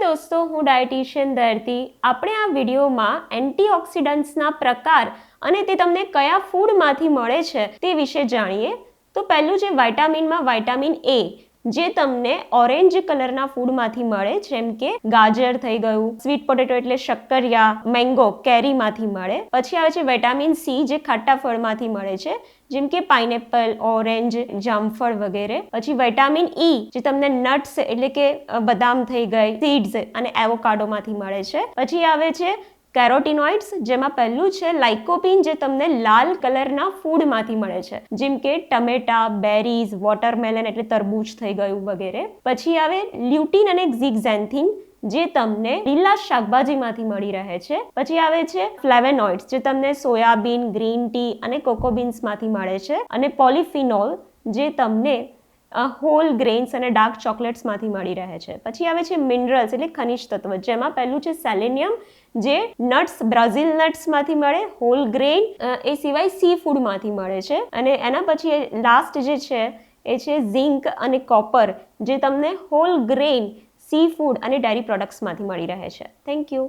દોસ્તો, હું ડાયટિશિયન દર્દી. આપણે આ વિડીયોમાં એન્ટીઓક્સિડન્ટ્સના પ્રકાર અને તે તમને કયા ફૂડમાંથી મળે છે તે વિશે જાણીએ. તો પહેલું છે વિટામિનમાં વિટામિન એ, જે તમને ઓરેન્જ કલરના ફૂડમાંથી મળે, જેમ કે ગાજર થઈ ગયું, સ્વીટ પોટેટો એટલે શક્કરિયા, મેંગો કેરીમાંથી મળે. પછી આવે છે વિટામિન સી, જે ખાટા ફળમાંથી મળે છે, જેમ કે પાઇનેપલ, ઓરેન્જ, જામફળ વગેરે. પછી વિટામિન ઈ, જે તમને નટ્સ એટલે કે બદામ થઈ ગઈ, સીડ્સ અને એવોકાડોમાંથી મળે છે. પછી આવે છે કેરોટીનોઇડ્સ, જેમાં પહેલું છે લાઇકોપીન, જે તમને લાલ કલરના ફૂડમાંથી મળે છે, જેમ કે ટમેટા, બેરીઝ, વોટરમેલન એટલે તરબૂચ થઈ ગયું વગેરે. પછી આવે લ્યુટીન અને ઝીગઝેન્થિન, જે તમને લીલા શાકભાજીમાંથી મળી રહે છે. પછી આવે છે ફ્લેવેનોઇડ્સ, જે તમને સોયાબીન, ગ્રીન ટી અને કોકોબીન્સમાંથી મળે છે. અને પોલિફિનોલ, જે તમને હોલ ગ્રેન્સ અને ડાર્ક ચોકલેટ્સમાંથી મળી રહે છે. પછી આવે છે મિનરલ્સ એટલે ખનિજ તત્વ, જેમાં પહેલું છે સેલેનિયમ, જે નટ્સ, બ્રાઝિલ નટ્સમાંથી મળે, હોલ ગ્રેન એ સિવાય સી ફૂડમાંથી મળે છે. અને એના પછી લાસ્ટ જે છે એ છે ઝિંક અને કોપર, જે તમને હોલ ગ્રેન, સી ફૂડ અને ડેરી પ્રોડક્ટ્સમાંથી મળી રહે છે. Thank you.